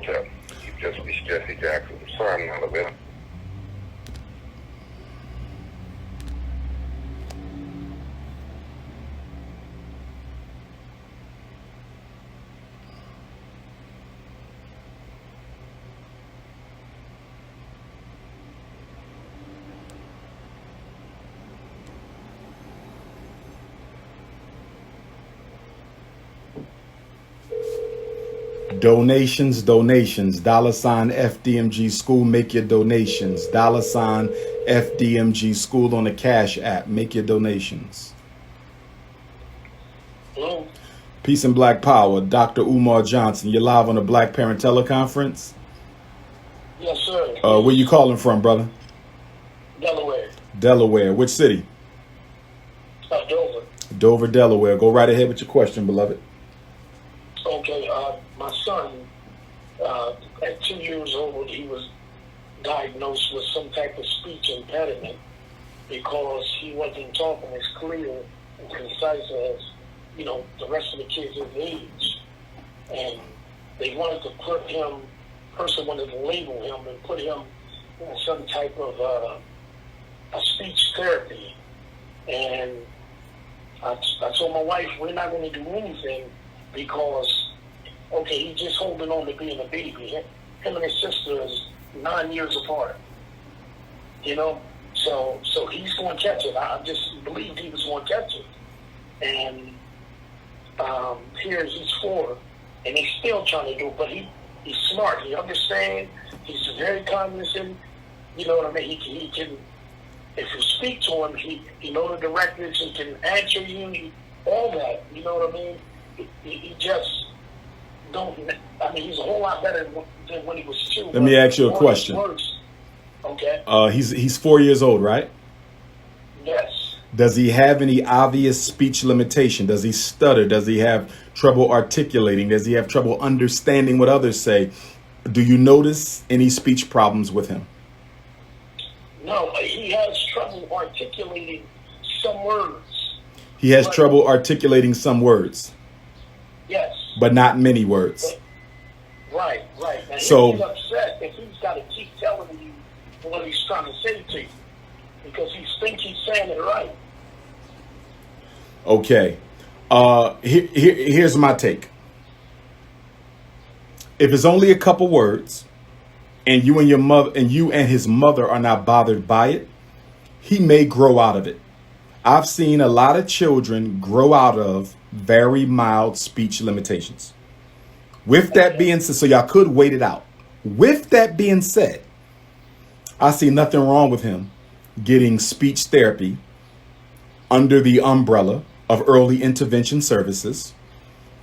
him. It's Jesse Jackson. Sorry, I'm not available. Donations, $ FDMG School, make your donations. $ FDMG School on the Cash App, make your donations. Hello. Peace and Black Power, Dr. Umar Johnson. You're live on the Black Parent Teleconference. Yes, sir. Where you calling from, brother? Delaware. Delaware. Which city? Dover. Dover, Delaware. Go right ahead with your question, beloved. Okay, my son, at 2 years old, he was diagnosed with some type of speech impediment because he wasn't talking as clear and concise as, the rest of the kids his age. And they wanted to person wanted to label him and put him in some type of a speech therapy. And I told my wife, we're not going to do anything because, okay, he's just holding on to being a baby. Him and his sister is 9 years apart. So he's going to catch it. I just believed he was going to catch it. And here he's 4, and he's still trying to do it, but he's smart. He understands. He's very cognizant. You know what I mean? He can, if you speak to him, he knows the directives. He can answer you, all that. You know what I mean? He just don't. I mean, he's a whole lot better than when he was 2. Let me ask you a question. Okay. He's 4 years old, right? Yes. Does he have any obvious speech limitation? Does he stutter? Does he have trouble articulating? Does he have trouble understanding what others say? Do you notice any speech problems with him? No, he has trouble articulating some words. He has trouble articulating some words. Yes. But not many words. Right. And So he's upset if he's got to keep telling you what he's trying to say to you because he thinks he's saying it right. Okay. Here's my take. If it's only a couple words and you and his mother are not bothered by it, he may grow out of it. I've seen a lot of children grow out of very mild speech limitations. With that being said, so y'all could wait it out. With that being said, I see nothing wrong with him getting speech therapy under the umbrella of early intervention services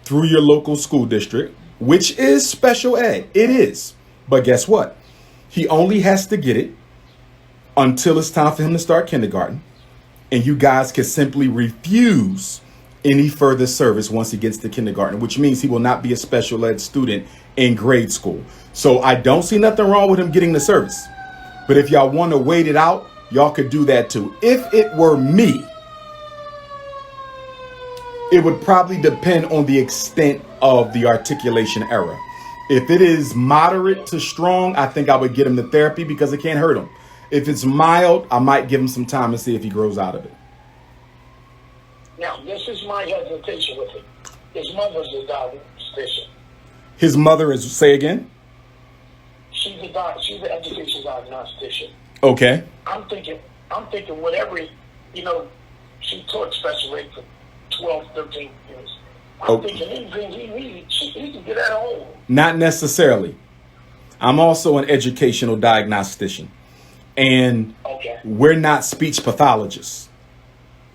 through your local school district, which is special ed. It is. But guess what? He only has to get it until it's time for him to start kindergarten. And you guys can simply refuse any further service once he gets to kindergarten, which means he will not be a special ed student in grade school. So I don't see nothing wrong with him getting the service. But if y'all want to wait it out, y'all could do that too. If it were me, it would probably depend on the extent of the articulation error. If it is moderate to strong, I think I would get him the therapy because it can't hurt him. If it's mild, I might give him some time and see if he grows out of it. Now, this is my hesitation with it. His mother's a diagnostician. His mother is, say again? She's an education diagnostician. Okay. I'm thinking whatever, she taught special ed for 12, 13 years. I'm thinking anything he needs, he can get at home. Not necessarily. I'm also an educational diagnostician. And we're not speech pathologists.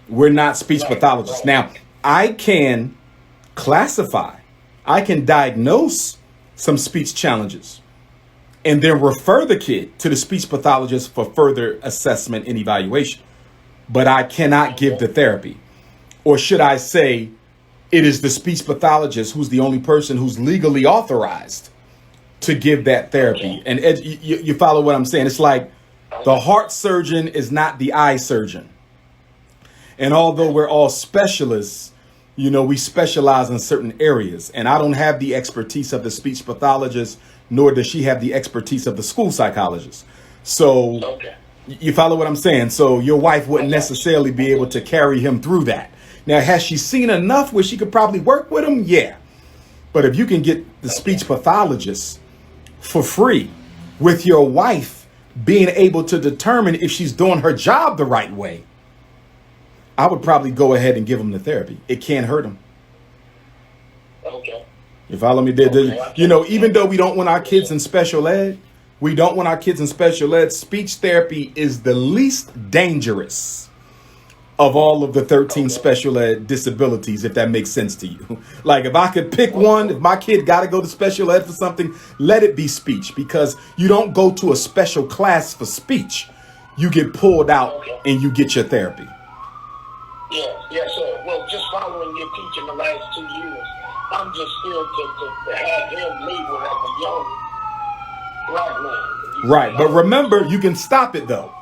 Right. Now, I can classify, I can diagnose some speech challenges and then refer the kid to the speech pathologist for further assessment and evaluation. But I cannot give the therapy. Or should I say, it is the speech pathologist who's the only person who's legally authorized to give that therapy. And you follow what I'm saying? It's like the heart surgeon is not the eye surgeon. And although we're all specialists, we specialize in certain areas. And I don't have the expertise of the speech pathologist nor does she have the expertise of the school psychologist. So Okay. you follow what I'm saying? So your wife wouldn't necessarily be able to carry him through that. Now, has she seen enough where she could probably work with him? Yeah. But if you can get the speech pathologist for free with your wife being able to determine if she's doing her job the right way, I would probably go ahead and give him the therapy. It can't hurt him. Okay. You follow me? You know, even though we don't want our kids in special ed, speech therapy is the least dangerous of all of the 13 special ed disabilities, if that makes sense to you. Like, if I could pick one, if my kid got to go to special ed for something, let it be speech, because you don't go to a special class for speech. You get pulled out and you get your therapy. Yes, sir. Well, just following your teaching the last 2 years, I'm just still to have him labeled as a young black man. Right, but remember, you can stop it though.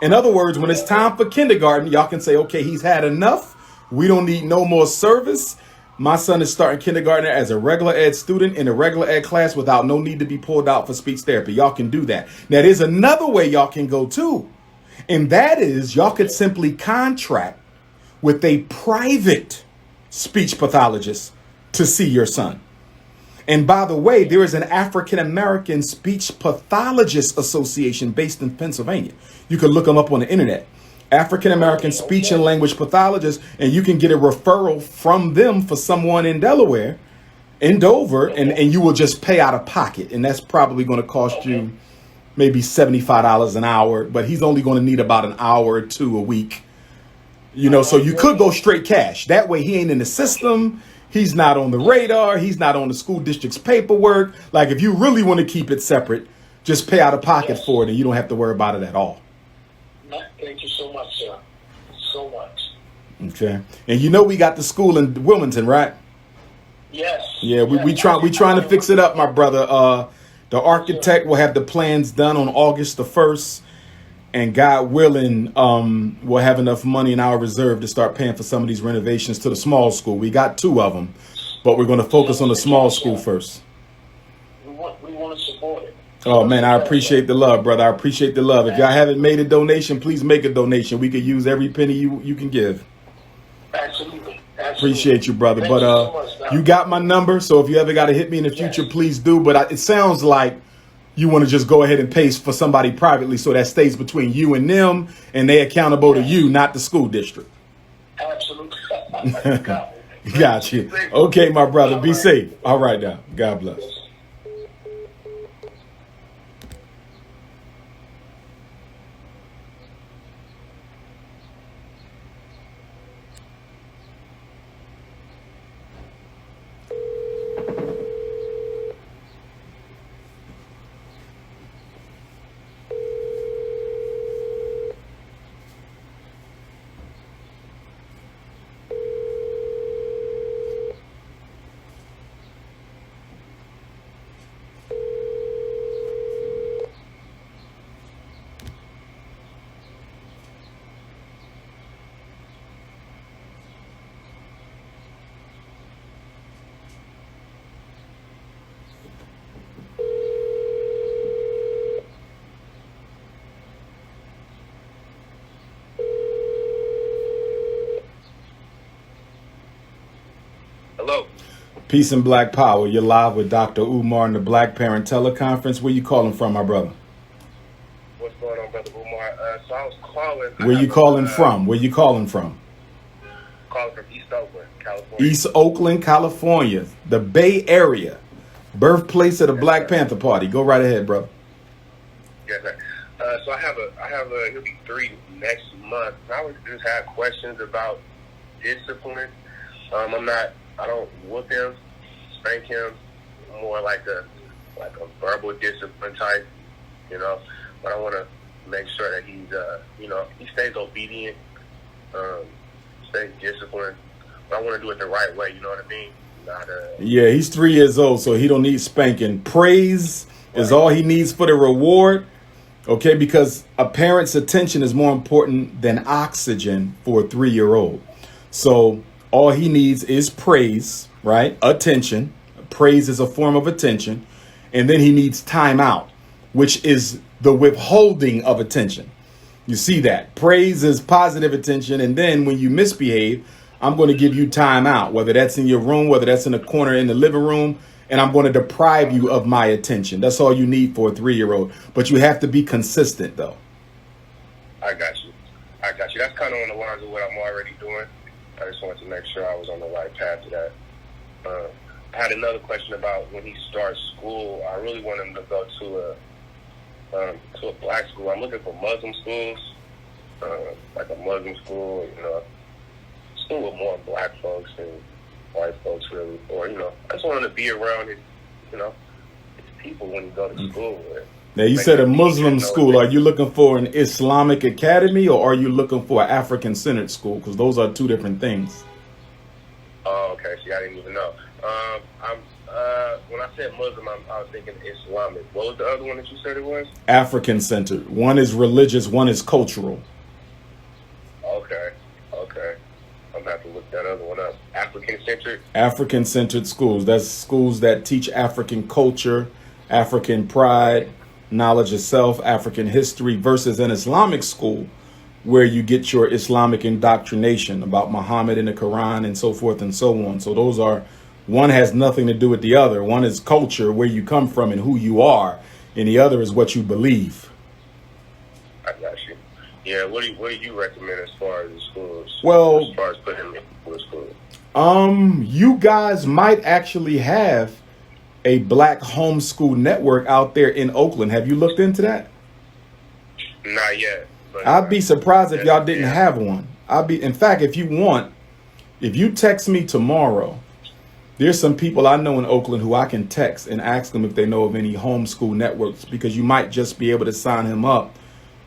In other words, when it's time for kindergarten, y'all can say, okay, he's had enough. We don't need no more service. My son is starting kindergarten as a regular ed student in a regular ed class without no need to be pulled out for speech therapy. Y'all can do that. Now, there's another way y'all can go too. And that is, y'all could simply contract with a private speech pathologist to see your son. And by the way, there is an African American Speech Pathologist Association based in Pennsylvania. You can look them up on the internet. African American Speech and Language Pathologist, and you can get a referral from them for someone in Delaware, in Dover, and you will just pay out of pocket. And that's probably going to cost you maybe $75 an hour, but he's only going to need about an hour or two a week. You know, so you could go straight cash. That way he ain't in the system. He's not on the radar. He's not on the school district's paperwork. Like, if you really want to keep it separate, just pay out of pocket for it, and you don't have to worry about it at all. Thank you so much, sir. So much. Okay. And you know we got the school in Wilmington, right? Yes. Yeah, we trying to fix it up, my brother. The architect will have the plans done on August the 1st. And God willing, we'll have enough money in our reserve to start paying for some of these renovations to the small school. We got 2 of them, but we're going to focus on the small school first. We want to support it. Oh, man, I appreciate the love, brother. I appreciate the love. If y'all haven't made a donation, please make a donation. We could use every penny you can give. Absolutely. Appreciate you, brother. But you got my number, so if you ever got to hit me in the future, please do. But it sounds like you want to just go ahead and pay for somebody privately, so that stays between you and them, and they accountable to you, not the school district. Absolutely. Got you. Okay, my brother. Be safe. All right now. God bless. Hello. Peace and Black Power. You're live with Dr. Umar in the Black Parent Teleconference. Where you calling from, my brother? What's going on, Brother Umar? So I was calling. Where you calling from? Where you calling from? Calling from East Oakland, California. East Oakland, California. The Bay Area. Birthplace of the Black Panther Party. Go right ahead, brother. Yes, sir. So I have he'll be 3 next month. I would just have questions about discipline. I don't whoop him, spank him, more like a verbal discipline type, you know. But I want to make sure that he's, he stays obedient, stays disciplined. But I want to do it the right way, you know what I mean? Yeah, he's 3 years old, so he don't need spanking. Praise is all he needs for the reward, okay? Because a parent's attention is more important than oxygen for a 3-year-old. So all he needs is praise, right? Attention. Praise is a form of attention. And then he needs time out, which is the withholding of attention. You see that? Praise is positive attention. And then when you misbehave, I'm going to give you time out, whether that's in your room, whether that's in a corner in the living room, and I'm going to deprive you of my attention. That's all you need for a 3-year-old. But you have to be consistent, though. I got you. That's kind of on the lines of what I'm already doing. I just wanted to make sure I was on the right path to that. I had another question about when he starts school. I really want him to go to a black school. I'm looking for Muslim schools, like a Muslim school, school with more black folks and white folks, really. Or, I just want him to be around his people when you go to school. Now, you said a Muslim school. Are you looking for an Islamic academy, or are you looking for an African-centered school? Because those are two different things. Oh, okay. See, I didn't even know. When I said Muslim, I was thinking Islamic. What was the other one that you said it was? African-centered. One is religious, one is cultural. Okay. I'm going to have to look that other one up. African-centered? African-centered schools. That's schools that teach African culture, African pride, knowledge of self, African history, versus an Islamic school where you get your Islamic indoctrination about Muhammad and the Quran and so forth and so on. So those are, one has nothing to do with the other. One is culture, where you come from and who you are, and the other is what you believe. I got you. Yeah, what do you recommend as far as the schools? Well, as far as putting them in the school? You guys might actually have a black homeschool network out there in Oakland. Have you looked into that? Not yet. But I'd be surprised if y'all didn't have one. In fact, if you text me tomorrow, there's some people I know in Oakland who I can text and ask them if they know of any homeschool networks, because you might just be able to sign him up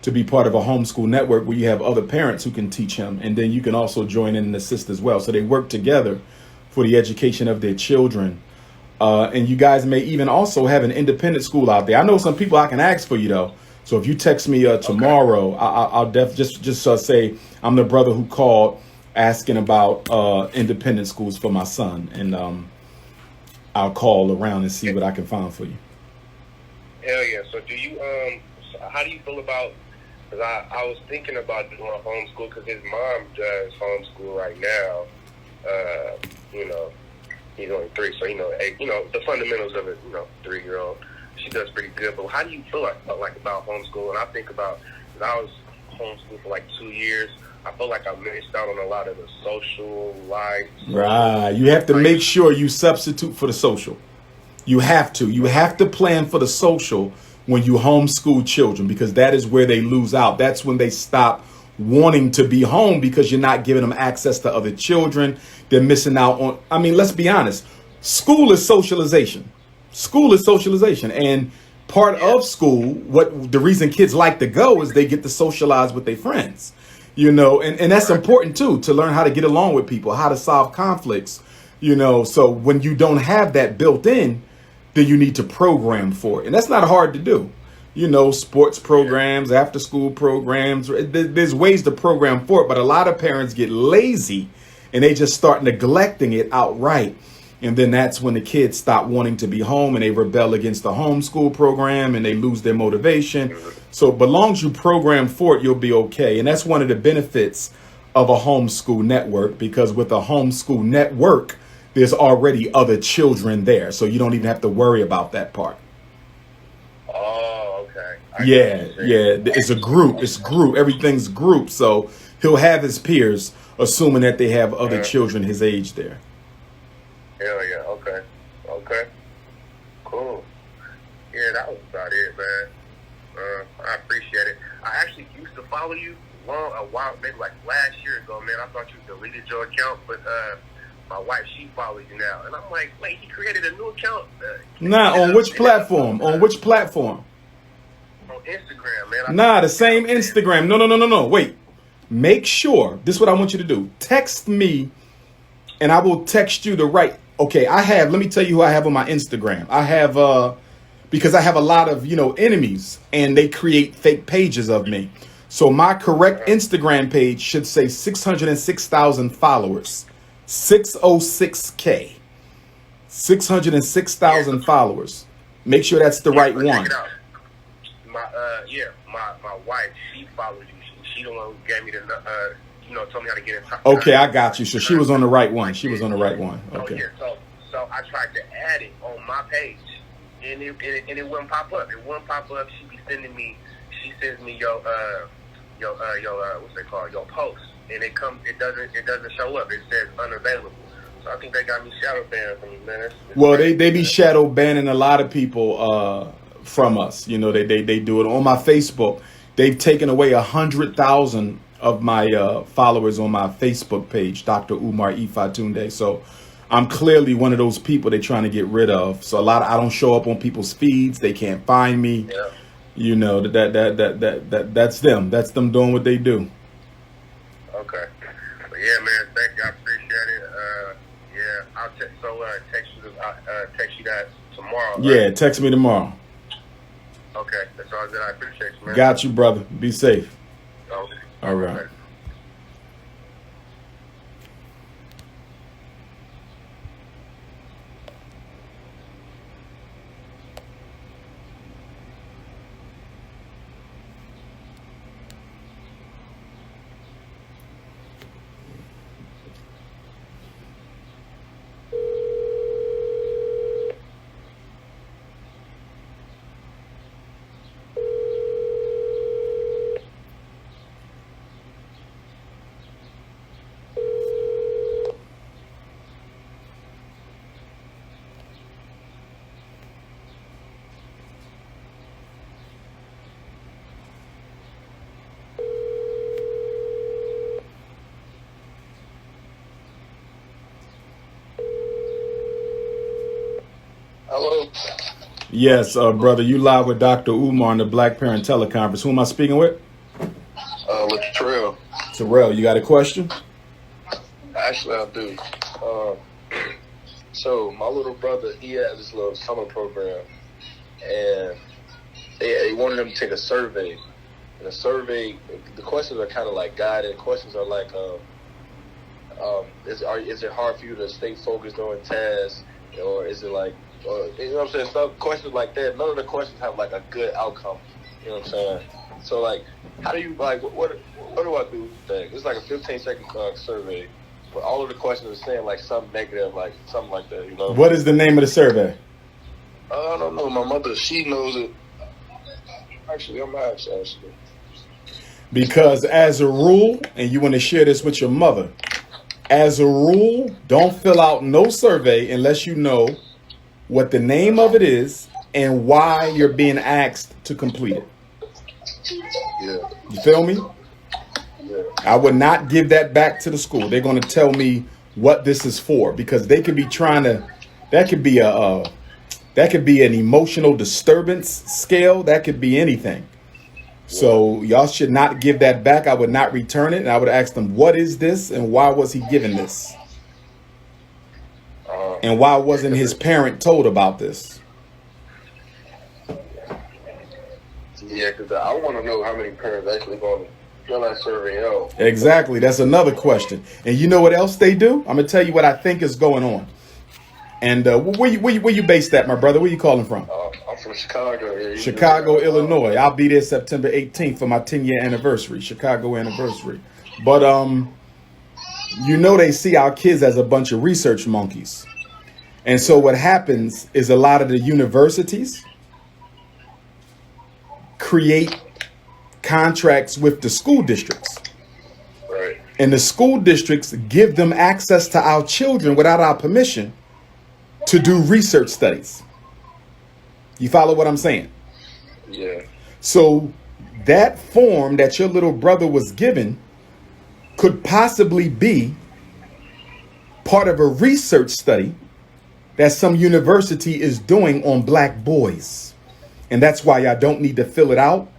to be part of a homeschool network where you have other parents who can teach him, and then you can also join in and assist as well. So they work together for the education of their children. And you guys may even also have an independent school out there. I know some people I can ask for you, though. So if you text me tomorrow, I'll just say I'm the brother who called asking about independent schools for my son, and I'll call around and see what I can find for you. Hell yeah! So do you how do you feel about? Because I was thinking about doing a homeschool, because his mom does homeschool right now. He's only 3, so the fundamentals of it. 3-year-old, she does pretty good. But how do you feel like about homeschool? And I think about, because I was homeschooled for like 2 years. I feel like I missed out on a lot of the social life. Right. You have to make sure you substitute for the social. You have to. You have to plan for the social when you homeschool children, because that is where they lose out. That's when they stop wanting to be home, because you're not giving them access to other children. They're missing out on, let's be honest. School is socialization. School is socialization. And part of school, the reason kids like to go is they get to socialize with their friends. And that's important too, to learn how to get along with people, how to solve conflicts, so when you don't have that built in, then you need to program for it. And that's not hard to do. Sports programs, after school programs, there's ways to program for it, but a lot of parents get lazy and they just start neglecting it outright. And then that's when the kids stop wanting to be home and they rebel against the homeschool program and they lose their motivation. So, but long as you program for it, you'll be okay. And that's one of the benefits of a homeschool network, because with a homeschool network, there's already other children there. So you don't even have to worry about that part. Oh, okay. Yeah. It's a group. It's group. Everything's group. So he'll have his peers, assuming that they have other children his age there. Hell yeah. Okay. Cool. Yeah, that was about it, man. I appreciate it. I actually used to follow you a while, maybe like last year ago, man. I thought you deleted your account, but my wife, she follows you now. And I'm like, wait, he created a new account? On which platform? On which platform? On Instagram, man. The same Instagram. No. Wait. Make sure, this is what I want you to do. Text me, and I will text you the right. Okay, let me tell you who I have on my Instagram. I have, because I have a lot of, enemies, and they create fake pages of me. So my correct Instagram page should say 606,000 followers. 606K. 606,000 followers. Make sure that's the right Check one. it out. My wife, she follows you. She the one who gave me the told me how to get in touch. Okay, I got you. So she was on the right one. She was on the right one. Okay. So I tried to add it on my page, and it wouldn't pop up. It wouldn't pop up. She sends me your what's it called, your post, and it doesn't show up. It says unavailable. So I think they got me shadow banned from you, man. Well, they be shadow banning a lot of people from us. You know, they do it on my Facebook. They've taken away 100,000 of my followers on my Facebook page, Dr. Umar Ifatunde. So I'm clearly one of those people they're trying to get rid of. So I don't show up on people's feeds. They can't find me. Yeah. You know, that's them. That's them doing what they do. Okay. But yeah, man, thank you. I appreciate it. I'll text you that tomorrow. Right? Yeah, text me tomorrow. Okay, that's all good. I appreciate you, man. Got you, brother. Be safe. Okay. All right. Hello. Yes, brother, you live with Dr. Umar on the Black Parent Teleconference. Who am I speaking with? With Terrell. Terrell, you got a question? Actually, I do. So my little brother, he had this little summer program, and they wanted him to take a survey. And the survey, the questions are kind of like guided. Questions are like, is it hard for you to stay focused on tasks, or is it like, you know what I'm saying? Some questions like that. None of the questions have like a good outcome. You know what I'm saying? So like, how do you like what do I do with that? It's like a 15-second survey, but all of the questions are saying like something negative, like something like that. You know? What is the name of the survey? I don't know. My mother, she knows it. Actually, I'm not actually. Because as a rule, and you want to share this with your mother, as a rule, don't fill out no survey unless you know what the name of it is and why you're being asked to complete it. Yeah. You feel me? Yeah. I would not give that back to the school. They're going to tell me what this is for, because they could be trying to, that could be an emotional disturbance scale. That could be anything. So y'all should not give that back. I would not return it. And I would ask them, what is this and why was he given this? And why wasn't his parent told about this? Yeah, because I want to know how many parents actually going to fill that survey out. Exactly. That's another question. And you know what else they do? I'm going to tell you what I think is going on. And where you based at, my brother? Where you calling from? I'm from Chicago. Yeah, Chicago, Illinois. I'll be there September 18th for my 10-year anniversary, Chicago anniversary. But you know, they see our kids as a bunch of research monkeys. And so what happens is a lot of the universities create contracts with the school districts. Right. And the school districts give them access to our children without our permission to do research studies. You follow what I'm saying? Yeah. So that form that your little brother was given could possibly be part of a research study that some university is doing on black boys. And that's why I don't need to fill it out.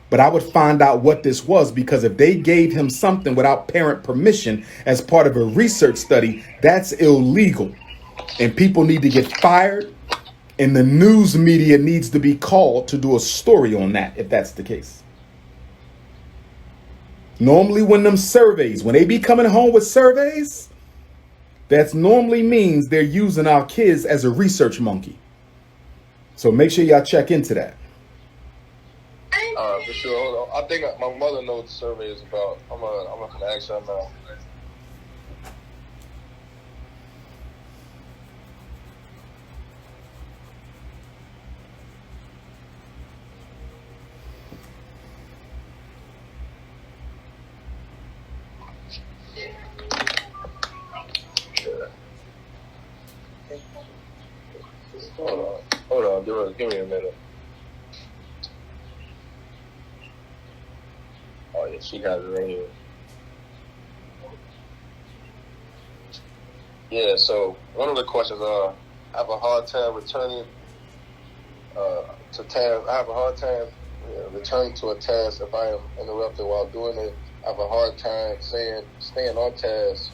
But I would find out what this was, because if they gave him something without parent permission as part of a research study, that's illegal. And people need to get fired. And the news media needs to be called to do a story on that, if that's the case. Normally when they be coming home with surveys, that normally means they're using our kids as a research monkey. So make sure y'all check into that. For sure. Hold on. I think my mother knows what the survey is about. I'm gonna ask her now. Hold on. Give me a minute. Oh yeah, she has it right here. Yeah. So one of the questions I have a hard time returning to task. I have a hard time returning to a task if I am interrupted while doing it. I have a hard time staying on task.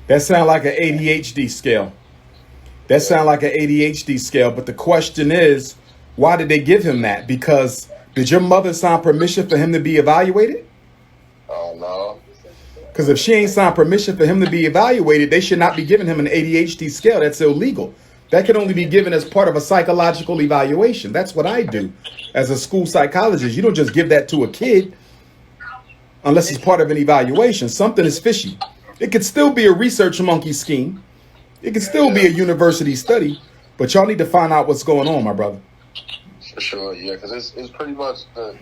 That sounds like an ADHD scale. But the question is, why did they give him that? Because did your mother sign permission for him to be evaluated? Oh, no. Because if she ain't signed permission for him to be evaluated, they should not be giving him an ADHD scale. That's illegal. That can only be given as part of a psychological evaluation. That's what I do as a school psychologist. You don't just give that to a kid unless it's part of an evaluation. Something is fishy. It could still be a research monkey scheme. It could still be a university study, but y'all need to find out what's going on, my brother. For sure, yeah, because it's pretty much the...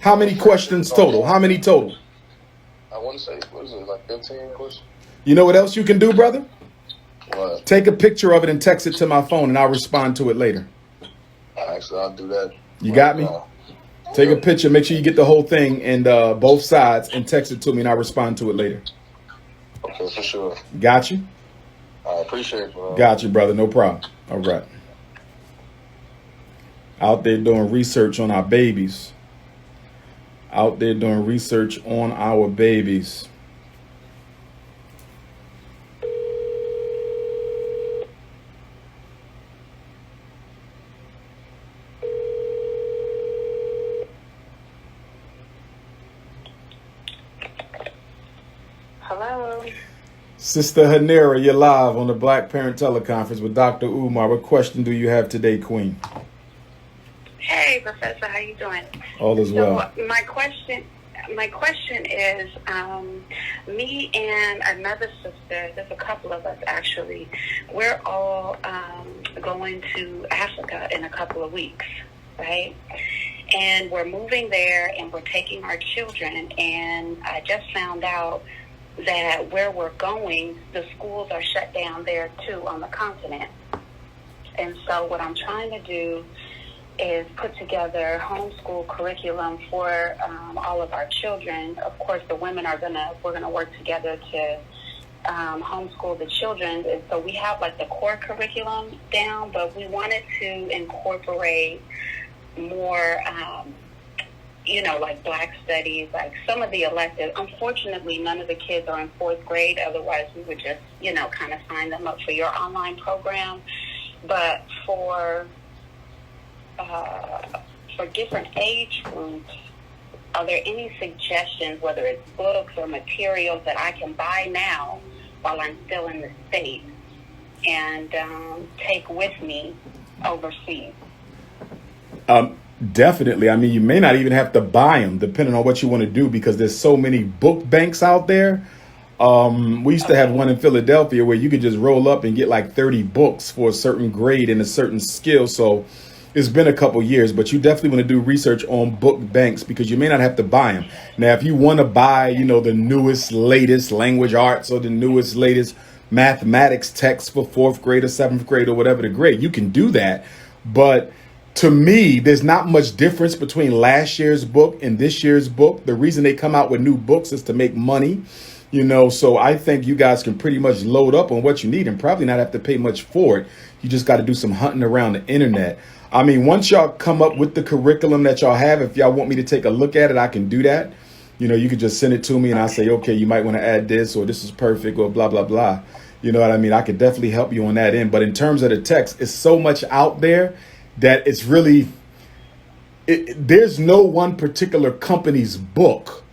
How many questions total? I want to say, what is it, like 15 questions? You know what else you can do, brother? What? Take a picture of it and text it to my phone, and I'll respond to it later. Actually, I'll do that. You got me? Take a picture, make sure you get the whole thing and both sides, and text it to me, and I'll respond to it later. Okay, for sure. Got you? I appreciate it, bro. Got you, brother. No problem. All right. Out there doing research on our babies. Hello. Sister Hanera, you're live on the Black Parent Teleconference with Dr. Umar. What question do you have today, Queen? Hey, Professor, how you doing? All is well. So my question is, me and another sister, there's a couple of us actually, we're all going to Africa in a couple of weeks, right? And we're moving there and we're taking our children, and I just found out that where we're going, the schools are shut down there too on the continent. And so what I'm trying to do is put together homeschool curriculum for all of our children. Of course, the women we're gonna work together to homeschool the children. And so we have like the core curriculum down, but we wanted to incorporate more like Black studies, like some of the electives. Unfortunately, none of the kids are in 4th grade. Otherwise, we would just, kind of sign them up for your online program. But for different age groups, are there any suggestions, whether it's books or materials that I can buy now while I'm still in the States and take with me overseas? Definitely. I mean, you may not even have to buy them, depending on what you want to do, because there's so many book banks out there. We used to have one in Philadelphia where you could just roll up and get like 30 books for a certain grade and a certain skill. So it's been a couple years, but you definitely want to do research on book banks because you may not have to buy them. Now, if you want to buy, the newest, latest language arts or the newest, latest mathematics text for 4th grade or 7th grade or whatever the grade, you can do that. But to me, there's not much difference between last year's book and this year's book. The reason they come out with new books is to make money, so I think you guys can pretty much load up on what you need and probably not have to pay much for it. You just got to do some hunting around the internet. I mean, once y'all come up with the curriculum that y'all have, if y'all want me to take a look at it, I can do that. You can just send it to me and I say, okay, you might want to add this or this is perfect or blah, blah, blah. You know what I mean? I could definitely help you on that end. But in terms of the text, it's so much out there that it's really, there's no one particular company's book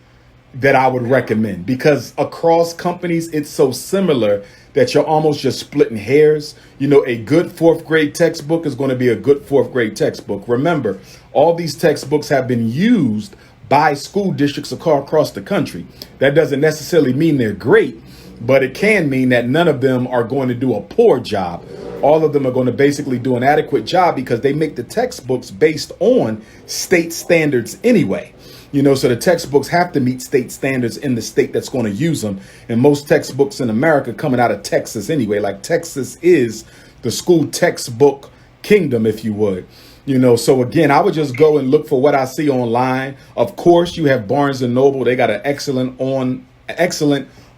that I would recommend because across companies, it's so similar that you're almost just splitting hairs. You know, a good 4th grade textbook is going to be a good 4th grade textbook. Remember, all these textbooks have been used by school districts across the country. That doesn't necessarily mean they're great, but it can mean that none of them are going to do a poor job. All of them are going to basically do an adequate job because they make the textbooks based on state standards anyway. You know, so the textbooks have to meet state standards in the state that's going to use them. And most textbooks in America coming out of Texas anyway, like Texas is the school textbook kingdom, if you would. You know, so again, I would just go and look for what I see online. Of course, you have Barnes and Noble. They got an excellent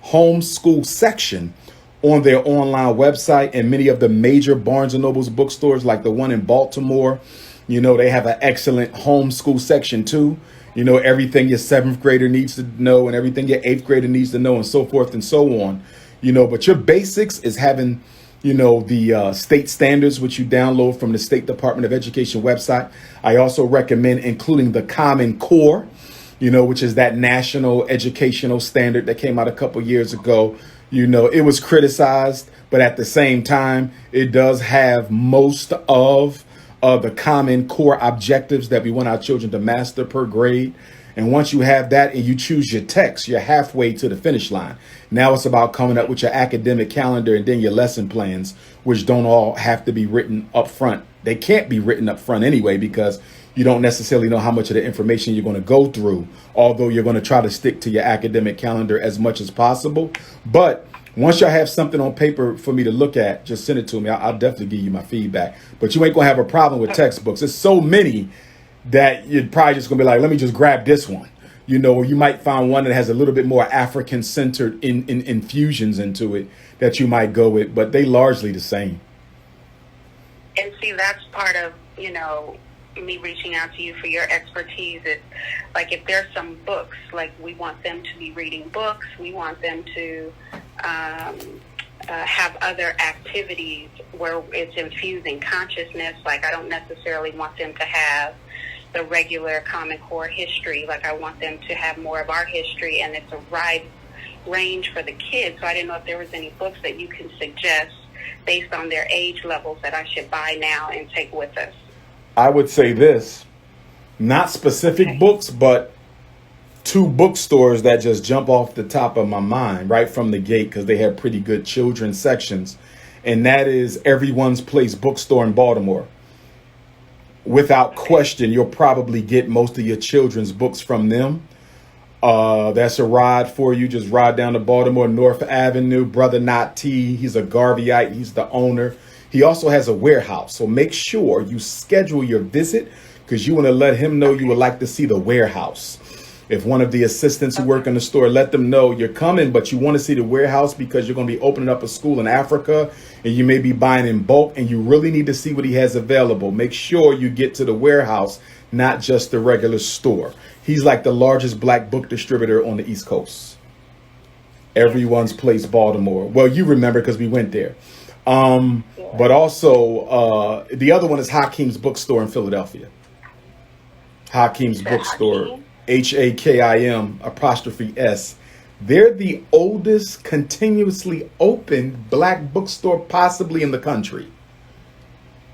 homeschool section on their online website, and many of the major Barnes and Noble's bookstores, like the one in Baltimore, you know, they have an excellent homeschool section too. You know, everything your 7th grader needs to know and everything your 8th grader needs to know and so forth and so on. You know, but your basics is having, you know, the state standards, which you download from the State Department of Education website. I also recommend including the Common Core, you know, which is that national educational standard that came out a couple years ago. You know, it was criticized, but at the same time, it does have most of the Common Core objectives that we want our children to master per grade. And once you have that and you choose your text, you're halfway to the finish line. Now it's about coming up with your academic calendar and then your lesson plans, which don't all have to be written up front. They can't be written up front anyway, because you don't necessarily know how much of the information you're going to go through, although you're going to try to stick to your academic calendar as much as possible. But once y'all have something on paper for me to look at, just send it to me. I'll definitely give you my feedback. But you ain't going to have a problem with textbooks. There's so many that you're probably just going to be like, let me just grab this one. You know, or you might find one that has a little bit more African-centered in infusions into it that you might go with. But they largely the same. And see, that's part of, you know, me reaching out to you for your expertise. Is like, if there's some books, like we want them to be reading books, we want them to have other activities where it's infusing consciousness. Like, I don't necessarily want them to have the regular Common Core history. Like, I want them to have more of our history, and it's a wide range for the kids. So I didn't know if there was any books that you can suggest based on their age levels that I should buy now and take with us. I would say this, not specific books, but 2 bookstores that just jump off the top of my mind right from the gate, because they have pretty good children's sections. And that is Everyone's Place bookstore in Baltimore. Without question, you'll probably get most of your children's books from them. That's a ride for you. Just ride down to Baltimore North Avenue. Brother Not T, he's a Garveyite. He's the owner. He also has a warehouse. So make sure you schedule your visit, because you want to let him know you would like to see the warehouse. If one of the assistants who work in the store, let them know you're coming, but you want to see the warehouse because you're going to be opening up a school in Africa and you may be buying in bulk and you really need to see what he has available. Make sure you get to the warehouse, not just the regular store. He's like the largest black book distributor on the East Coast. Everyone's Place, Baltimore. Well, you remember because we went there. But also the other one is Hakim's Bookstore in Philadelphia. Hakim's Bookstore. HAKIM''S. They're the oldest continuously open black bookstore possibly in the country.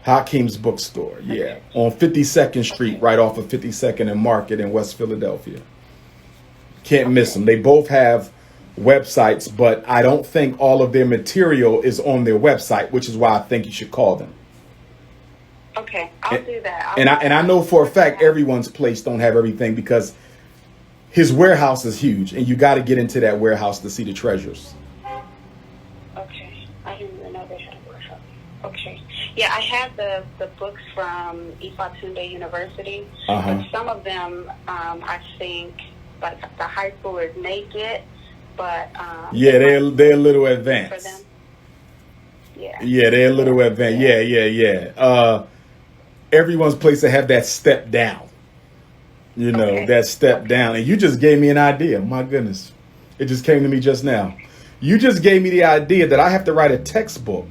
Hakim's Bookstore, yeah, on 52nd Street, right off of 52nd and Market in West Philadelphia. Can't miss them. They both have websites, but I don't think all of their material is on their website, which is why I think you should call them. Okay, I'll do that. I know for a fact Everyone's Place don't have everything, because his warehouse is huge and you got to get into that warehouse to see the treasures. Okay, I didn't even know they had a warehouse. Okay, yeah, I had the books from Ifatunde University, but some of them I think like the high schoolers may get, but yeah, they're a little advanced. For them. Yeah. Yeah, they're a little advanced. Yeah. Everyone's Place to have that step down. You know, that step down. And you just gave me an idea. My goodness. It just came to me just now. You just gave me the idea that I have to write a textbook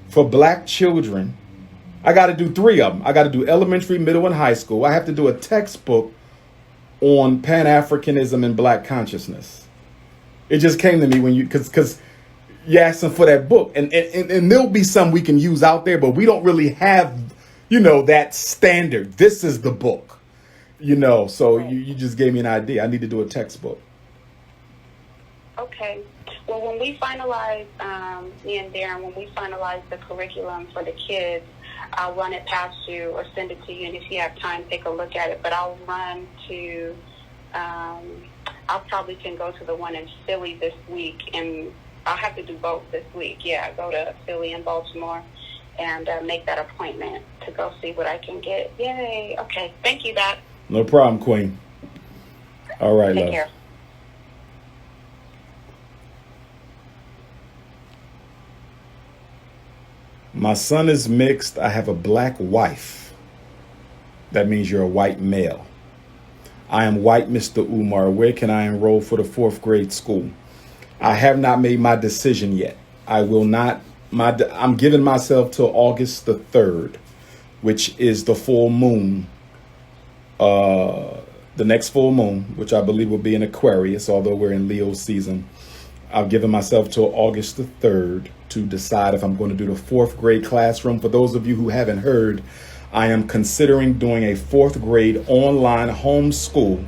for black children. I got to do 3 of them. I got to do elementary, middle, and high school. I have to do a textbook on Pan-Africanism and black consciousness. It just came to me when because you're asking for that book, and there'll be some we can use out there, but we don't really have, that standard. This is the book, so Right. you just gave me an idea. I need to do a textbook. Okay. Well, when we finalize, me and Darren, when we finalize the curriculum for the kids, I'll run it past you or send it to you, and if you have time, take a look at it. But I'll run to, I'll probably can go to the one in Philly this week, and I'll have to do both this week. Yeah, go to Philly and Baltimore and make that appointment to go see what I can get. Yay. Okay. Thank you, Doc. No problem, Queen. All right, Take love. care. My son is mixed. I have a black wife. That means you're a white male. I am white, Mr. Umar. Where can I enroll for the 4th grade school? I have not made my decision yet. I will not. I'm giving myself till August the 3rd, which is the full moon. The next full moon, which I believe will be in Aquarius, although we're in Leo season. I've given myself till August the 3rd to decide if I'm going to do the 4th grade classroom. For those of you who haven't heard, I am considering doing a 4th grade online homeschool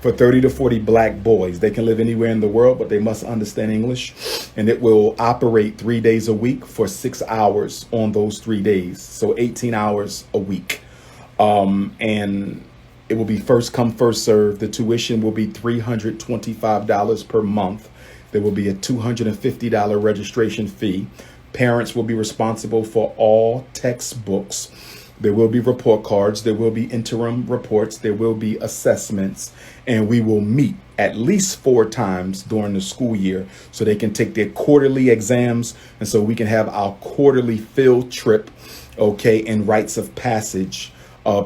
for 30 to 40 black boys. They can live anywhere in the world, but they must understand English. And it will operate 3 days a week for 6 hours on those 3 days. So 18 hours a week. And it will be first come, first serve. The tuition will be $325 per month. There will be a $250 registration fee. Parents will be responsible for all textbooks. There will be report cards. There will be interim reports. There will be assessments. And we will meet at least 4 times during the school year so they can take their quarterly exams. And so we can have our quarterly field trip, okay, and rites of passage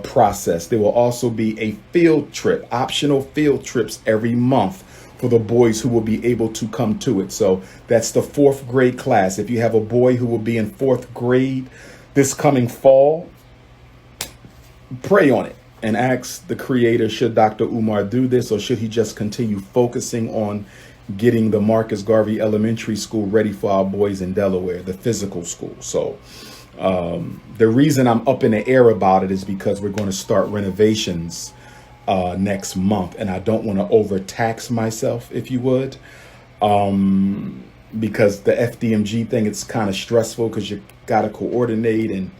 process. There will also be a field trip, optional field trips every month for the boys who will be able to come to it. So that's the 4th grade class. If you have a boy who will be in 4th grade this coming fall, pray on it and ask the creator, should Dr. Umar do this, or should he just continue focusing on getting the Marcus Garvey Elementary School ready for our boys in Delaware, the physical school? So the reason I'm up in the air about it is because we're going to start renovations next month, and I don't want to overtax myself, if you would, because the FDMG thing, it's kind of stressful because you got to coordinate, and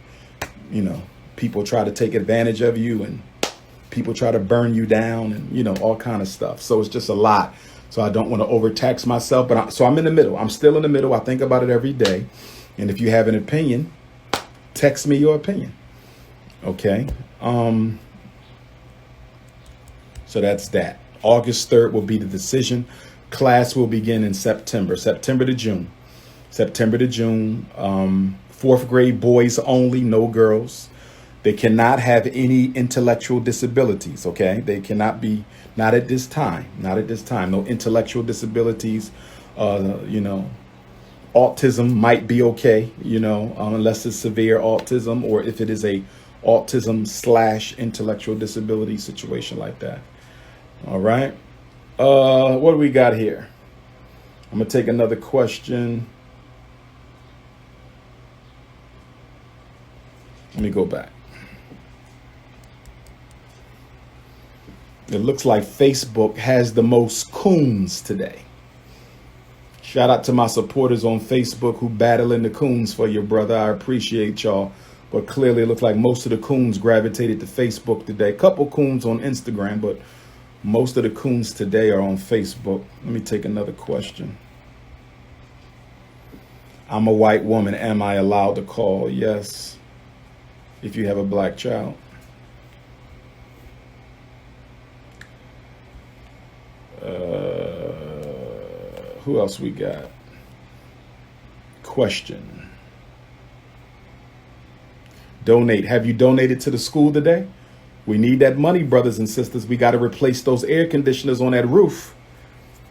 people try to take advantage of you, and people try to burn you down, and all kind of stuff. So it's just a lot. So I don't want to overtax myself, but so I'm in the middle. I'm still in the middle. I think about it every day, and if you have an opinion, text me your opinion. Okay. So that's that. August 3rd will be the decision. Class will begin in September to June. 4th grade boys only, no girls. They cannot have any intellectual disabilities, okay? They cannot be, not at this time. No intellectual disabilities. Autism might be okay, unless it's severe autism, or if it is a autism / intellectual disability situation like that. All right. What do we got here? I'm going to take another question. Let me go back. It looks like Facebook has the most coons today. Shout out to my supporters on Facebook who battling the coons for you, brother. I appreciate y'all. But clearly it looks like most of the coons gravitated to Facebook today. Couple coons on Instagram, but most of the coons today are on Facebook. Let me take another question. I'm a white woman. Am I allowed to call? Yes. If you have a black child. Who else we got? Question. Donate. Have you donated to the school today? We need that money, brothers and sisters. We got to replace those air conditioners on that roof.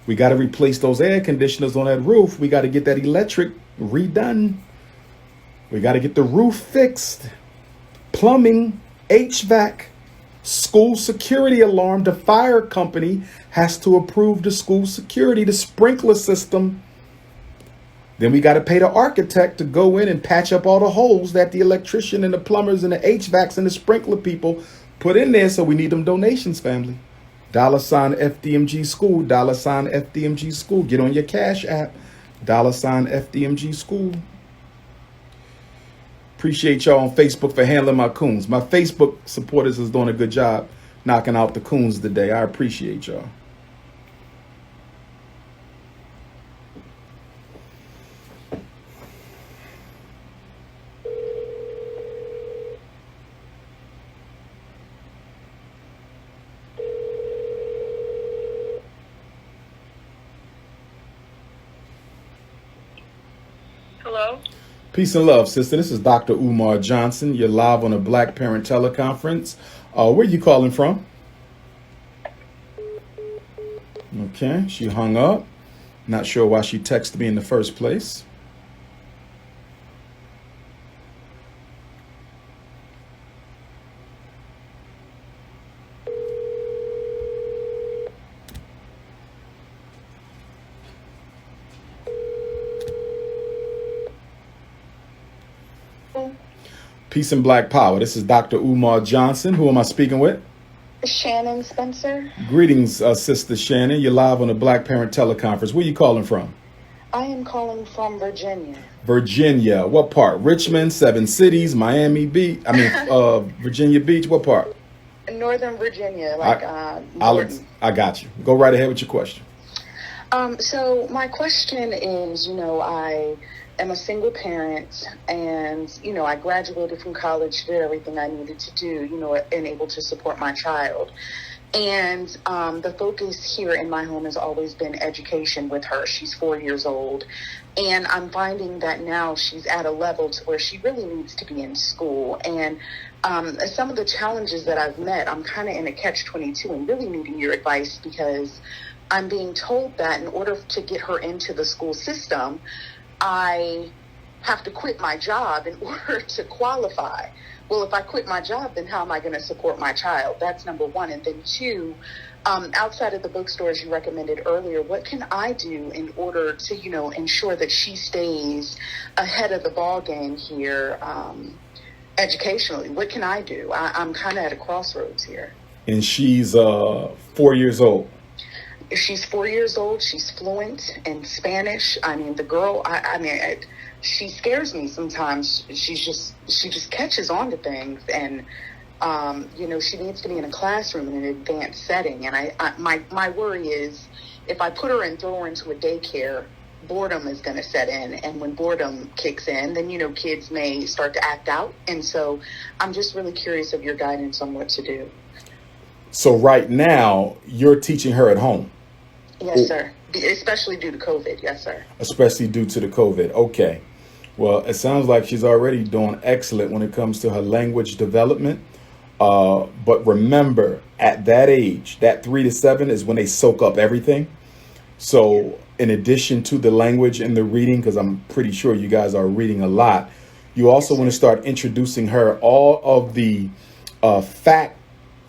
We got to replace those air conditioners on that roof. We got to get that electric redone. We got to get the roof fixed. Plumbing, HVAC, school security alarm. The fire company has to approve the school security, the sprinkler system. Then we got to pay the architect to go in and patch up all the holes that the electrician and the plumbers and the HVACs and the sprinkler people put in there. So we need them donations, family. $ FDMG school, $ FDMG school. Get on your Cash app, $ FDMG school. Appreciate y'all on Facebook for handling my coons. My Facebook supporters is doing a good job knocking out the coons today. I appreciate y'all. Hello? Peace and love, sister. This is Dr. Umar Johnson. You're live on a Black Parent Teleconference. Where you calling from? Okay, she hung up. Not sure why she texted me in the first place. Peace and Black Power. This is Dr. Umar Johnson. Who am I speaking with? Shannon Spencer. Greetings, Sister Shannon. You're live on the Black Parent Teleconference. Where you calling from? I am calling from Virginia. Virginia. What part? Richmond, Seven Cities, Miami Beach. Virginia Beach. What part? Northern Virginia, I got you. Go right ahead with your question. So my question is, I am a single parent, and I graduated from college, did everything I needed to do, and able to support my child. And the focus here in my home has always been education with her. She's 4 years old, and I'm finding that now she's at a level to where she really needs to be in school. And some of the challenges that I've met, I'm kind of in a catch-22 and really needing your advice, because I'm being told that in order to get her into the school system, I have to quit my job in order to qualify. Well, if I quit my job, then how am I going to support my child? That's number one. And then two, outside of the bookstores you recommended earlier, what can I do in order to, ensure that she stays ahead of the ball game here educationally? What can I do? I'm kind of at a crossroads here. And she's 4 years old. She's 4 years old. She's fluent in Spanish. I mean, the girl, she scares me sometimes. She just catches on to things, and she needs to be in a classroom in an advanced setting. And my worry is, if I put her and throw her into a daycare, boredom is going to set in, and when boredom kicks in, then kids may start to act out. And so I'm just really curious of your guidance on what to do. So right now you're teaching her at home? Yes, sir. Especially due to COVID. Yes, sir. Especially due to the COVID. Okay. Well, it sounds like she's already doing excellent when it comes to her language development. But remember, at that age, that 3 to 7 is when they soak up everything. So in addition to the language and the reading, because I'm pretty sure you guys are reading a lot, you also want to start introducing her all of the fact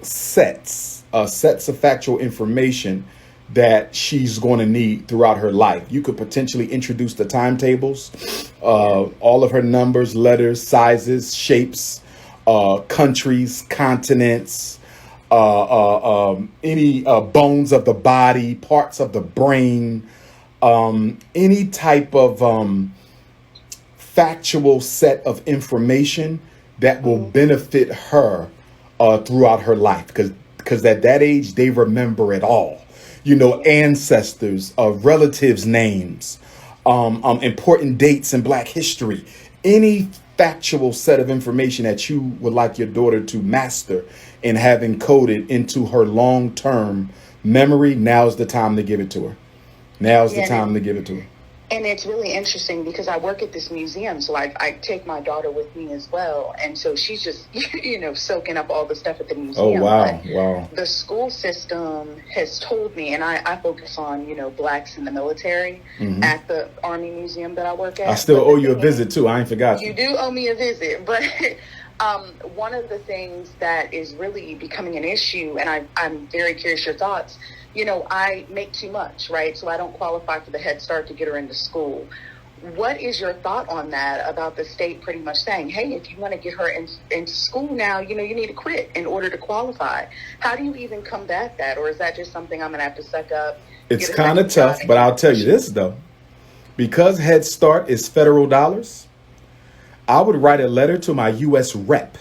sets of factual information that she's going to need throughout her life. You could potentially introduce the timetables, all of her numbers, letters, sizes, shapes, countries, continents, any bones of the body, parts of the brain, any type of factual set of information that will benefit her throughout her life. Because at that age, they remember it all. Ancestors, relatives' names, important dates in Black history, any factual set of information that you would like your daughter to master and have encoded into her long-term memory, now's the time to give it to her. Now's the time to give it to her. And it's really interesting because I work at this museum, so I take my daughter with me as well. And so she's just, soaking up all the stuff at the museum. Oh, wow. But wow. The school system has told me, and I focus on, Blacks in the military at the Army Museum that I work at. I still owe you a visit, too. I ain't forgot you. You do owe me a visit. But one of the things that is really becoming an issue, and I'm very curious your thoughts, I make too much, right? So I don't qualify for the Head Start to get her into school. What is your thought on that, about the state pretty much saying, hey, if you want to get her into school now, you need to quit in order to qualify? How do you even combat that? Or is that just something I'm going to have to suck up? It's kind of tough, but I'll tell you this, though. Because Head Start is federal dollars, I would write a letter to my U.S. rep.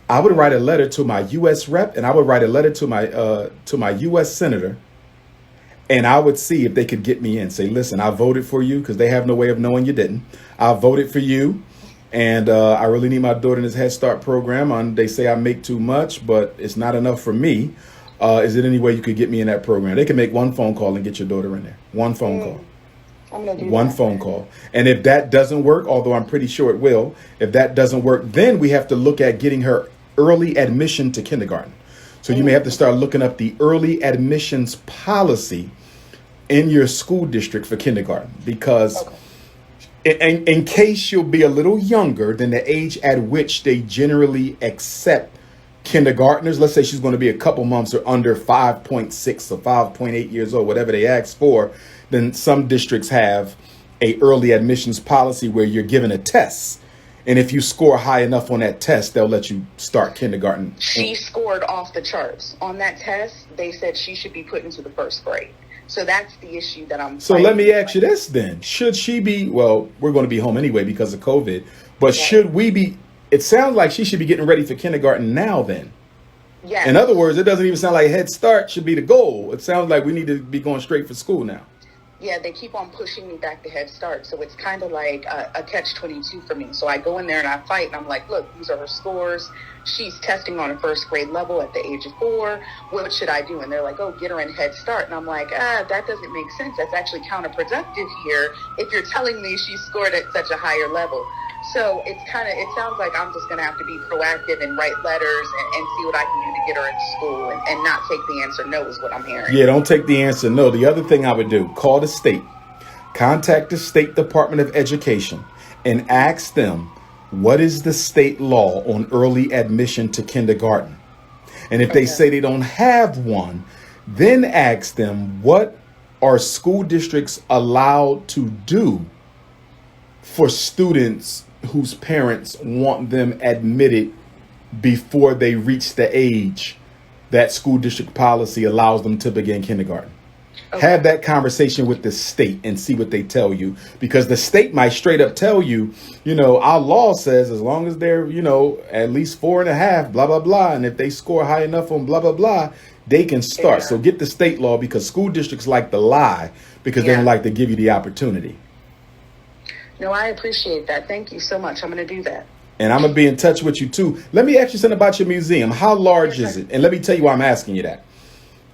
I would write a letter to my U.S. rep, and I would write a letter to my U.S. senator. And I would see if they could get me in. Say, listen, I voted for you, because they have no way of knowing you didn't. I voted for you, and I really need my daughter in this Head Start program. They say I make too much, but it's not enough for me. Is it any way you could get me in that program? They can make one phone call and get your daughter in there. One phone call. I'm gonna do one that. phone call. And if that doesn't work, although I'm pretty sure it will, if that doesn't work, then we have to look at getting her early admission to kindergarten. So you may have to start looking up the early admissions policy in your school district for kindergarten, because in case you'll be a little younger than the age at which they generally accept kindergartners. Let's say she's going to be a couple months or under 5.6 or 5.8 years old, whatever they ask for. Then some districts have a early admissions policy where you're given a test. And if you score high enough on that test, they'll let you start kindergarten. She scored off the charts on that test. They said she should be put into the first grade. So that's the issue that I'm. So let me ask you this then. Should she be, well, we're going to be home anyway because of COVID, but should we be, it sounds like she should be getting ready for kindergarten now then. Yeah. In other words, it doesn't even sound like Head Start should be the goal. It sounds like we need to be going straight for school now. Yeah, they keep on pushing me back to Head Start. So it's kind of like a catch-22 for me. So I go in there and I fight, and I'm like, look, these are her scores. She's testing on a first grade level at the age of 4. What should I do? And they're like, oh, get her in Head Start. And I'm like, that doesn't make sense. That's actually counterproductive here if you're telling me she scored at such a higher level. So it sounds like I'm just going to have to be proactive and write letters and see what I can do to get her into school and not take the answer no is what I'm hearing. Yeah, don't take the answer no. The other thing I would do, call the state, contact the State Department of Education and ask them, what is the state law on early admission to kindergarten? And if they say they don't have one, then ask them, what are school districts allowed to do for students whose parents want them admitted before they reach the age that school district policy allows them to begin kindergarten? Have that conversation with the state and see what they tell you, because the state might straight up tell you, our law says as long as they're, at least 4.5, blah, blah, blah. And if they score high enough on blah, blah, blah, they can start. So get the state law, because school districts like to lie because they don't like to give you the opportunity. No, I appreciate that. Thank you so much. I'm going to do that. And I'm going to be in touch with you, too. Let me ask you something about your museum. How large is it? And let me tell you why I'm asking you that.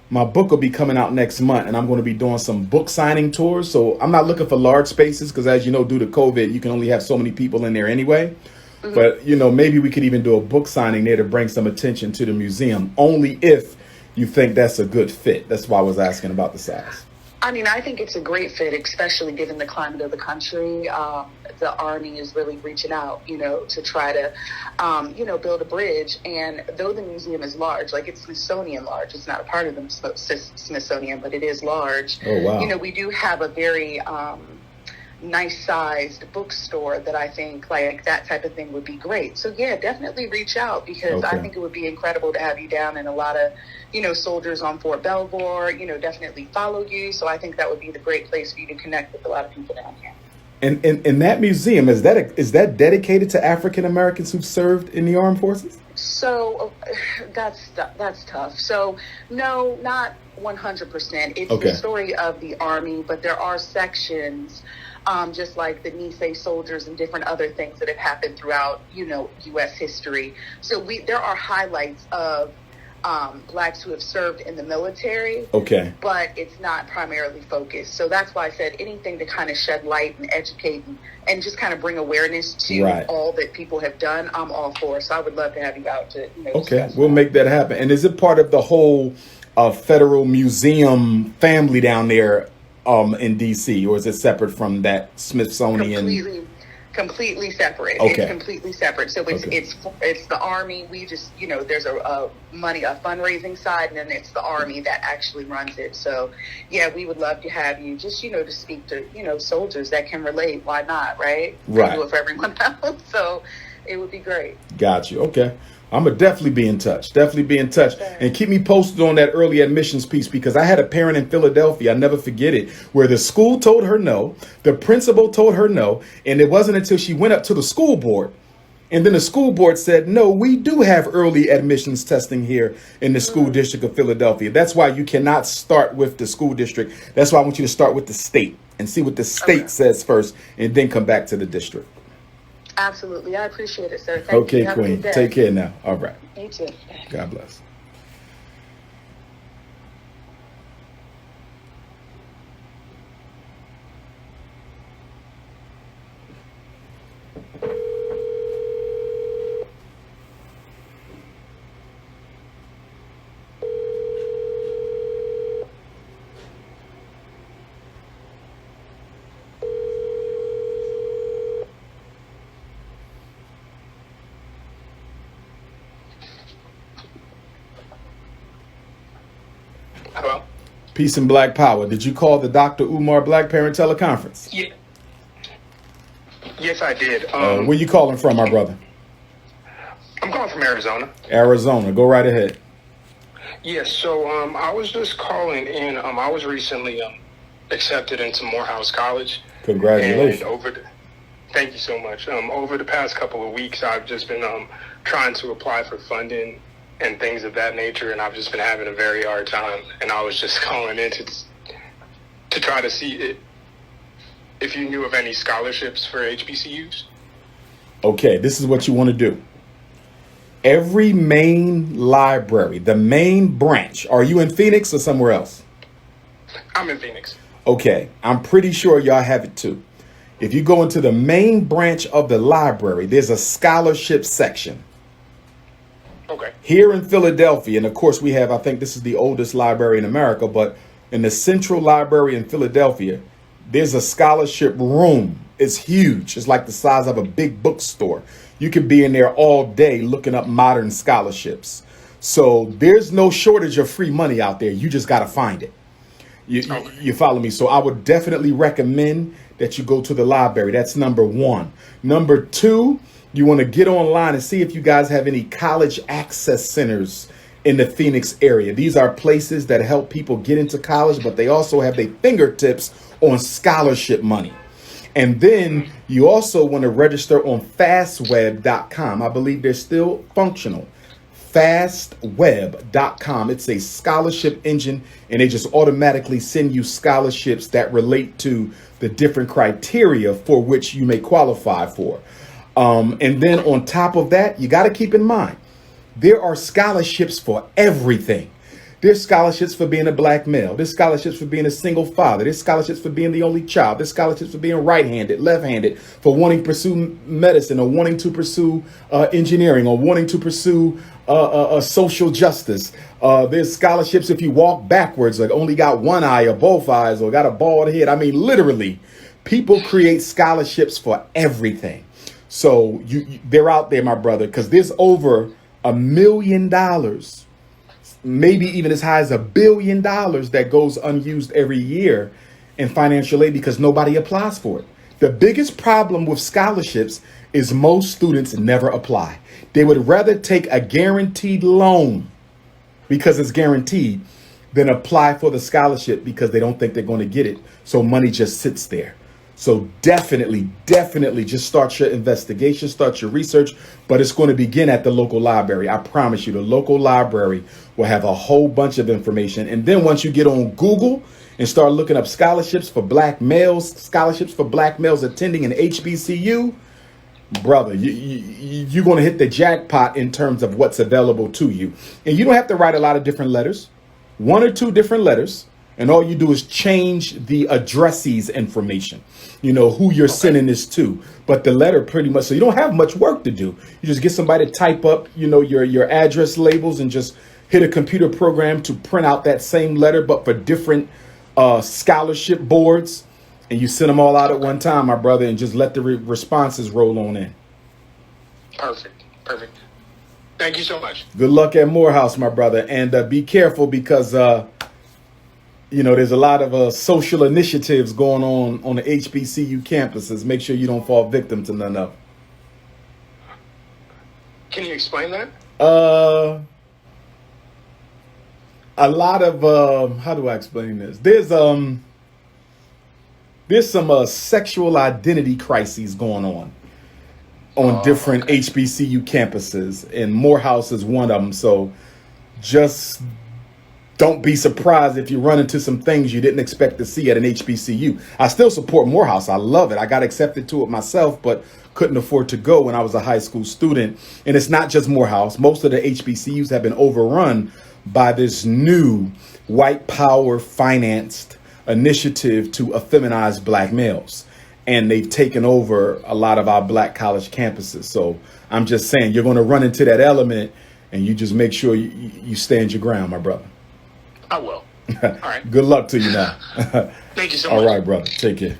My book will be coming out next month, and I'm going to be doing some book signing tours. So I'm not looking for large spaces because, as you know, due to COVID, you can only have so many people in there anyway. Mm-hmm. But, maybe we could even do a book signing there to bring some attention to the museum, only if you think that's a good fit. That's why I was asking about the size. I mean, I think it's a great fit, especially given the climate of the country. The Army is really reaching out, to try to, build a bridge. And though the museum is large, like it's Smithsonian large, it's not a part of the Smithsonian, but it is large. Oh, wow. We do have a very nice sized bookstore that I think like that type of thing would be great. So yeah, definitely reach out, because I think it would be incredible to have you down, and a lot of, soldiers on Fort Belvoir, definitely follow you. So I think that would be the great place for you to connect with a lot of people down here. And that museum, is that dedicated to African Americans who've served in the armed forces? So that's tough. So no, not 100%. It's the story of the Army, but there are sections, just like the Nisei soldiers and different other things that have happened throughout, U.S. history. So there are highlights of Blacks who have served in the military. Okay. But it's not primarily focused. So that's why I said anything to kind of shed light and educate and just kind of bring awareness to all that people have done, I'm all for. So I would love to have you out to, we'll make that happen. And is it part of the whole federal museum family down there in D.C., or is it separate from that Smithsonian? Completely separate. Okay. It's completely separate. So it's the Army. We just, there's a fundraising side, and then it's the Army that actually runs it. So yeah, we would love to have you just, to speak to, soldiers that can relate. Why not? Right. Right. Do it for everyone else. So it would be great. Got you. Okay. I'm going to definitely be in touch. And keep me posted on that early admissions piece, because I had a parent in Philadelphia, I never forget it, where the school told her no, the principal told her no, and it wasn't until she went up to the school board, and then the school board said, no, we do have early admissions testing here in the school district of Philadelphia. That's why you cannot start with the school district. That's why I want you to start with the state and see what the state says first, and then come back to the district. Absolutely. I appreciate it, sir. Thank you. Okay, Queen. Take care now. All right. You too. God bless. Hello? Peace and Black Power. Did you call the Dr. Umar Black Parent Teleconference? Yeah. Yes, I did. Where you calling from, my brother? I'm calling from Arizona. Arizona. Go right ahead. Yes, so I was just calling in. I was recently accepted into Morehouse College. Congratulations. And thank you so much. Over the past couple of weeks, I've just been trying to apply for funding and things of that nature, and I've just been having a very hard time. And I was just calling in to try to see if you knew of any scholarships for HBCUs. Okay, this is what you want to do. Every main library, the main branch. Are you in Phoenix or somewhere else? I'm in Phoenix. Okay, I'm pretty sure y'all have it too. If you go into the main branch of the library, there's a scholarship section. Okay. Here in Philadelphia, and of course we have, I think this is the oldest library in America, but in the Central Library in Philadelphia, there's a scholarship room. It's huge. It's like the size of a big bookstore. You could be in there all day looking up modern scholarships. So there's no shortage of free money out there. You just got to find it. You follow me? So I would definitely recommend that you go to the library. That's number one. Number two, you want to get online and see if you guys have any college access centers in the Phoenix area. These are places that help people get into college, but they also have their fingertips on scholarship money. And then you also want to register on fastweb.com. I believe they're still functional. Fastweb.com. It's a scholarship engine, and they just automatically send you scholarships that relate to the different criteria for which you may qualify for. And then on top of that, you got to keep in mind, there are scholarships for everything. There's scholarships for being a black male. There's scholarships for being a single father. There's scholarships for being the only child. There's scholarships for being right-handed, left-handed, for wanting to pursue medicine or wanting to pursue engineering or wanting to pursue social justice. There's scholarships if you walk backwards, like only got one eye or both eyes or got a bald head. I mean, literally, people create scholarships for everything. So they're out there, my brother, because there's over $1 million, maybe even as high as $1 billion that goes unused every year in financial aid because nobody applies for it. The biggest problem with scholarships is most students never apply. They would rather take a guaranteed loan because it's guaranteed than apply for the scholarship because they don't think they're going to get it. So money just sits there. So definitely just start your investigation, start your research, but it's going to begin at the local library. I promise you, the local library will have a whole bunch of information. And then once you get on Google and start looking up scholarships for black males attending an HBCU, brother, you're going to hit the jackpot in terms of what's available to you. And you don't have to write a lot of different letters, 1 or 2 different letters. And all you do is change the addressee's information, who you're sending this to. But the letter pretty much, so you don't have much work to do. You just get somebody to type up, your address labels and just hit a computer program to print out that same letter, but for different scholarship boards. and you send them all out at one time, my brother, and just let the responses roll on in. Perfect. Thank you so much. Good luck at Morehouse, my brother, and be careful because there's a lot of social initiatives going on the HBCU campuses. Make sure you don't fall victim to none of them. Can you explain that? A lot of how do I explain this? There's some sexual identity crises going on different HBCU campuses, and Morehouse is one of them. So just don't be surprised if you run into some things you didn't expect to see at an HBCU. I still support Morehouse. I love it. I got accepted to it myself, but couldn't afford to go when I was a high school student. And it's not just Morehouse. Most of the HBCUs have been overrun by this new white power financed initiative to effeminize black males. And they've taken over a lot of our black college campuses. So I'm just saying, you're going to run into that element, and you just make sure you stand your ground, my brother. I will. All right. Good luck to you now. Thank you so much. All right, brother. Take care.